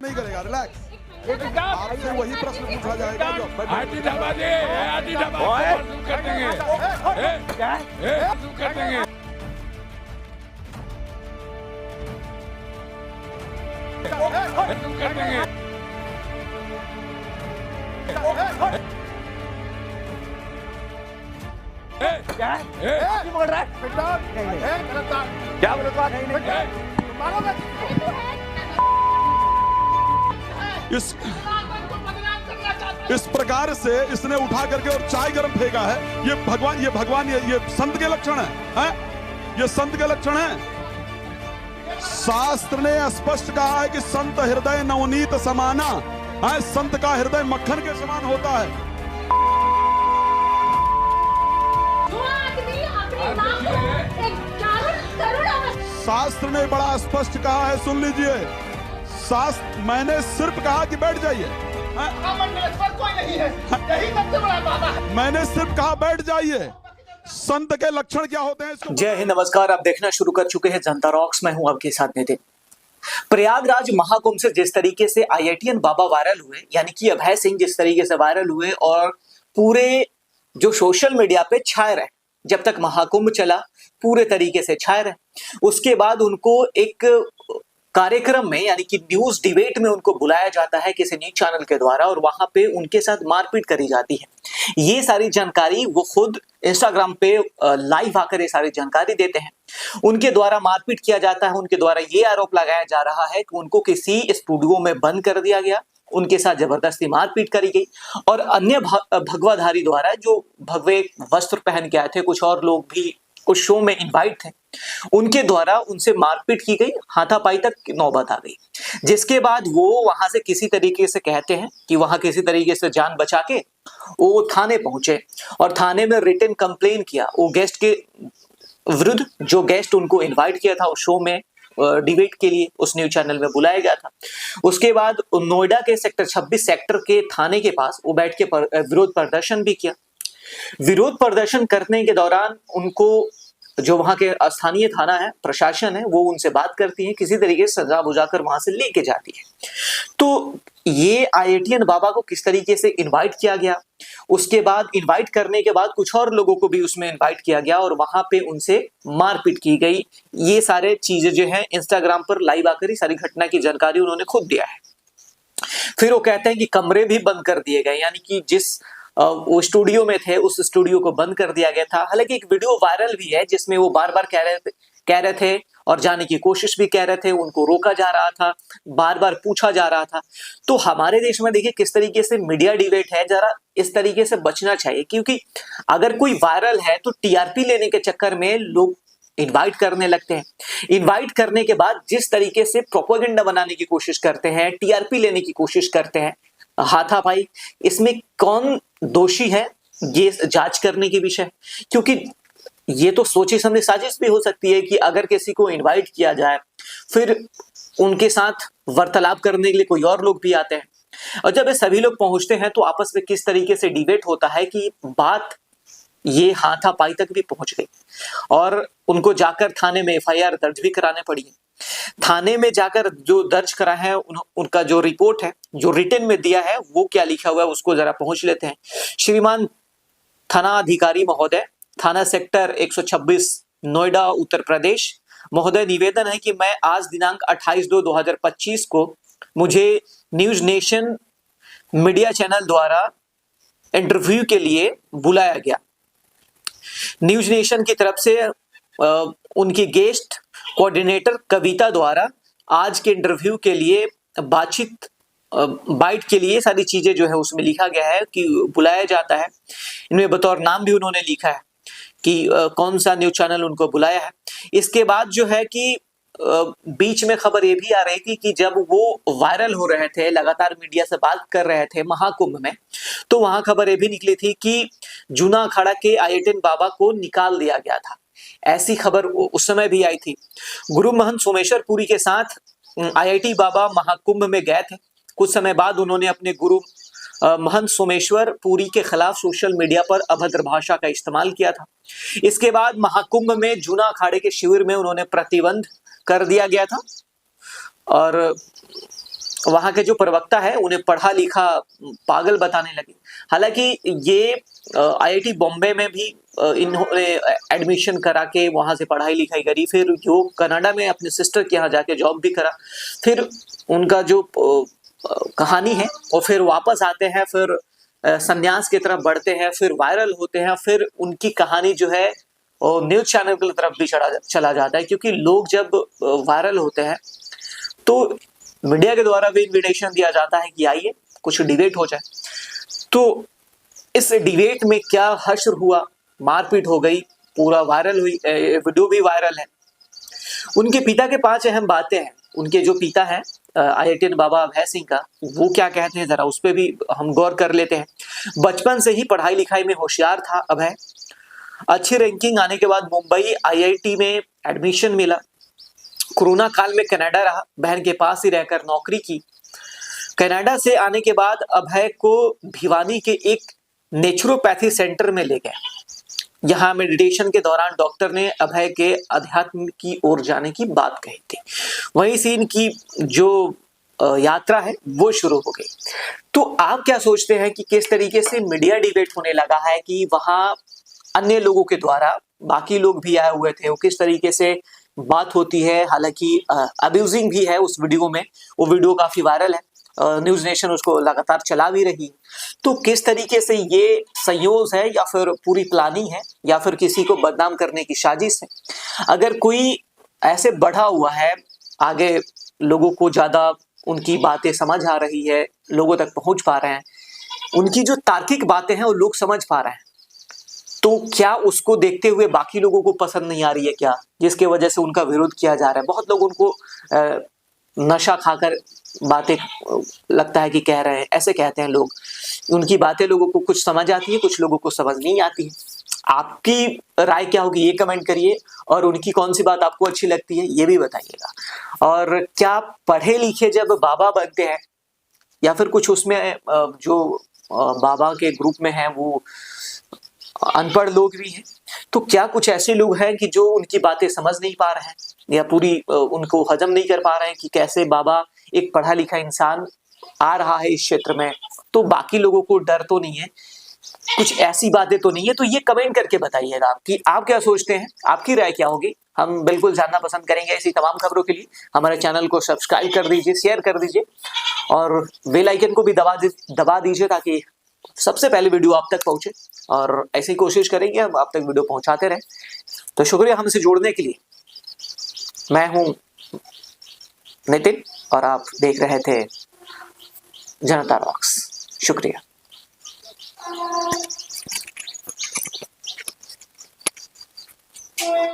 नहीं करेगा, रिलैक्स। आपसे वही प्रश्न पूछा जाएगा जो कर देंगे। क्या बोल रहा है? क्या बोल रहा है? इस प्रकार से इसने उठा करके और चाय गर्म फेंका है। ये भगवान ये संत के लक्षण है? ये संत के लक्षण है? शास्त्र ने स्पष्ट कहा है कि संत हृदय नवनीत समाना है। संत का हृदय मक्खन के समान होता है। शास्त्र ने बड़ा स्पष्ट कहा है, सुन लीजिए। शास्त्र, मैंने सिर्फ कहा कि बैठ जाइए। कोई नहीं है, यही सबसे बड़ा बात है। मैंने सिर्फ कहा बैठ जाइए। संत के लक्षण क्या होते हैं इसको? जय हिंद, नमस्कार। आप देखना शुरू कर चुके हैं जनता रॉक्स। मैं हूं आपके साथ नितिन। प्रयागराज महाकुंभ से जिस तरीके से आईआईटीएन बाबा वायरल हुए, यानी कि अभय सिंह जिस तरीके से वायरल हुए और पूरे जो सोशल मीडिया पे छाए रहे, जब तक महाकुंभ चला पूरे तरीके से छाए रहे। उसके बाद उनको एक कार्यक्रम में, यानी कि न्यूज डिबेट में उनको बुलाया जाता है किसी न्यूज चैनल के द्वारा, और वहां पे उनके साथ मारपीट करी जाती है। ये सारी जानकारी वो खुद इंस्टाग्राम पे लाइव आकर ये सारी जानकारी देते हैं। उनके द्वारा मारपीट किया जाता है। उनके द्वारा ये आरोप लगाया जा रहा है कि उनको किसी स्टूडियो में बंद कर दिया गया, उनके साथ जबरदस्ती मारपीट करी गई, और अन्य भगवाधारी द्वारा जो भगवे वस्त्र पहन के आए थे, कुछ और लोग भी उस शो में इनवाइट थे, उनके द्वारा उनसे मारपीट की गई। हाथापाई तक नौबत आ गई, जिसके बाद वो वहां से किसी तरीके से कहते हैं कि वहां किसी तरीके से जान बचा के वो थाने पहुंचे और थाने में रिटन कंप्लेन किया वो गेस्ट के विरुद्ध, जो गेस्ट उनको इनवाइट किया था उस शो में डिबेट के लिए, उस न्यूज चैनल में बुलाया गया था। उसके बाद नोएडा के सेक्टर 26 सेक्टर के थाने के पास वो बैठ के विरोध प्रदर्शन भी किया। विरोध प्रदर्शन करने के दौरान उनको जो वहां के स्थानीय थाना है, प्रशासन है, वो उनसे बात करती है, किसी तरीके से सजा बुझाकर वहां से लेके जाती है। तो ये आईआईटीएन बाबा को किस तरीके से इनवाइट किया गया, उसके बाद इनवाइट करने के बाद कुछ और लोगों को भी उसमें इनवाइट किया गया और वहां पे उनसे मारपीट की गई। ये सारे चीजें जो है इंस्टाग्राम पर लाइव आकर ही सारी घटना की जानकारी उन्होंने खुद दिया है। फिर वो कहते हैं कि कमरे भी बंद कर दिए गए, यानी कि जिस वो स्टूडियो में थे उस स्टूडियो को बंद कर दिया गया था। हालांकि एक वीडियो वायरल भी है जिसमें वो बार बार कह रहे थे और जाने की कोशिश भी कर रहे थे, उनको रोका जा रहा था, बार बार पूछा जा रहा था। तो हमारे देश में देखिए किस तरीके से मीडिया डिबेट है, जरा इस तरीके से बचना चाहिए, क्योंकि अगर कोई वायरल है तो टीआरपी लेने के चक्कर में लोग इनवाइट करने लगते हैं। इनवाइट करने के बाद जिस तरीके से प्रोपेगेंडा बनाने की कोशिश करते हैं, टीआरपी लेने की कोशिश करते हैं, हाथापाई, इसमें कौन दोषी है ये जांच करने की विषय, क्योंकि ये तो सोची समझी साजिश भी हो सकती है कि अगर किसी को इनवाइट किया जाए फिर उनके साथ वार्तालाप करने के लिए कोई और लोग भी आते हैं, और जब ये सभी लोग पहुंचते हैं तो आपस में किस तरीके से डिबेट होता है कि बात ये हाथापाई तक भी पहुंच गई और उनको जाकर थाने में एफआईआर दर्ज भी कराने पड़ी। थाने में जाकर जो दर्ज करा है उनका जो रिपोर्ट है, जो रिटन में दिया है, वो क्या लिखा हुआ है उसको जरा पहुंच लेते हैं। श्रीमान थाना अधिकारी महोदय, थाना सेक्टर 126 नोएडा उत्तर प्रदेश महोदय, निवेदन है कि मैं आज दिनांक 28/2/2025 को मुझे न्यूज नेशन मीडिया चैनल द्वारा इंटरव्यू के लिए बुलाया गया। न्यूज नेशन की तरफ से उनकी गेस्ट कोऑर्डिनेटर कविता द्वारा आज के इंटरव्यू के लिए बातचीत बाइट के लिए सारी चीजें जो है उसमें लिखा गया है कि बुलाया जाता है। इनमें बतौर नाम भी उन्होंने लिखा है कि कौन सा न्यूज चैनल उनको बुलाया है। इसके बाद जो है कि बीच में खबर ये भी आ रही थी कि जब वो वायरल हो रहे थे, लगातार मीडिया से बात कर रहे थे महाकुंभ में, तो वहां खबर ये भी निकली थी कि जूना अखाड़ा के आईआईटीएन बाबा को निकाल दिया गया था। ऐसी खबर उस समय भी आई थी। गुरु महंत सोमेश्वर पुरी के साथ आईआईटी बाबा महाकुंभ में गए थे। कुछ समय बाद उन्होंने अपने गुरु महंत सोमेश्वर पुरी के खिलाफ सोशल मीडिया पर अभद्र भाषा का इस्तेमाल किया था। इसके बाद महाकुंभ में जूना अखाड़े के शिविर में उन्होंने प्रतिबंध कर दिया गया था और वहां के जो प्रवक्ता है उन्हें पढ़ा लिखा पागल बताने लगे। हालांकि ये आईआईटी बॉम्बे में भी इन्होंने एडमिशन करा के वहां से पढ़ाई लिखाई करी, फिर जो कनाडा में अपने सिस्टर के यहाँ जाके जॉब भी करा, फिर उनका जो कहानी है और फिर वापस आते हैं, फिर संन्यास की तरफ बढ़ते हैं, फिर वायरल होते हैं, फिर उनकी कहानी जो है न्यूज चैनल की तरफ भी चला जाता है, क्योंकि लोग जब वायरल होते हैं तो मीडिया के द्वारा भी इनविटेशन दिया जाता है कि आइए कुछ डिबेट हो जाए। तो इस डिबेट में क्या हश्र हुआ, मारपीट हो गई, पूरा वायरल हुई, वीडियो भी वायरल है। उनके पिता के 5 अहम बातें हैं। उनके जो पिता हैं आईआईटीएन बाबा अभय सिंह का, वो क्या कहते हैं जरा उस पर भी हम गौर कर लेते हैं। बचपन से ही पढ़ाई लिखाई में होशियार था अभय। अच्छी रैंकिंग आने के बाद मुंबई आईआईटी में एडमिशन मिला। कोरोना काल में कनाडा रहा, बहन के पास ही रहकर नौकरी की। कनाडा से आने के बाद अभय को भिवानी के एक नेचुरोपैथी सेंटर में ले गए। यहाँ मेडिटेशन के दौरान डॉक्टर ने अभय के अध्यात्म की ओर जाने की बात कही थी। वहीं से इनकी जो यात्रा है वो शुरू हो गई। तो आप क्या सोचते हैं कि किस तरीके से मीडिया डिबेट होने लगा है कि वहाँ अन्य लोगों के द्वारा, बाकी लोग भी आए हुए थे, वो किस तरीके से बात होती है। हालांकि अब्यूजिंग भी है उस वीडियो में, वो वीडियो काफी वायरल है, न्यूज नेशन उसको लगातार चला भी रही है। तो किस तरीके से ये संयोग है या फिर पूरी प्लानिंग है या फिर किसी को बदनाम करने की साजिश है। अगर कोई ऐसे बढ़ा हुआ है, आगे लोगों को ज्यादा उनकी बातें समझ आ रही है, लोगों तक पहुंच पा रहे हैं, उनकी जो तार्किक बातें हैं वो लोग समझ पा रहे हैं, तो क्या उसको देखते हुए बाकी लोगों को पसंद नहीं आ रही है क्या, जिसके वजह से उनका विरोध किया जा रहा है। बहुत लोग उनको नशा खाकर बातें लगता है कि कह रहे हैं, ऐसे कहते हैं लोग। उनकी बातें लोगों को कुछ समझ आती है, कुछ लोगों को समझ नहीं आती है। आपकी राय क्या होगी ये कमेंट करिए, और उनकी कौन सी बात आपको अच्छी लगती है ये भी बताइएगा। और क्या पढ़े लिखे जब बाबा बनते हैं या फिर कुछ उसमें जो बाबा के ग्रुप में है वो अनपढ़ लोग भी हैं, तो क्या कुछ ऐसे लोग हैं कि जो उनकी बातें समझ नहीं पा रहे हैं या पूरी उनको हजम नहीं कर पा रहे हैं कि कैसे बाबा एक पढ़ा लिखा इंसान आ रहा है इस क्षेत्र में, तो बाकी लोगों को डर तो नहीं है, कुछ ऐसी बातें तो नहीं है। तो ये कमेंट करके बताइएगा कि आप क्या सोचते हैं, आपकी राय क्या होगी। हम बिल्कुल जानना पसंद करेंगे। ऐसी तमाम खबरों के लिए हमारे चैनल को सब्सक्राइब कर दीजिए, शेयर कर दीजिए और बेल आइकन को भी दबा दीजिए ताकि सबसे पहले वीडियो आप तक पहुंचे, और ऐसी कोशिश करेंगे हम आप तक वीडियो पहुंचाते रहें। तो शुक्रिया हमसे जुड़ने के लिए। मैं हूं नितिन और आप देख रहे थे जनता रॉक्स। शुक्रिया।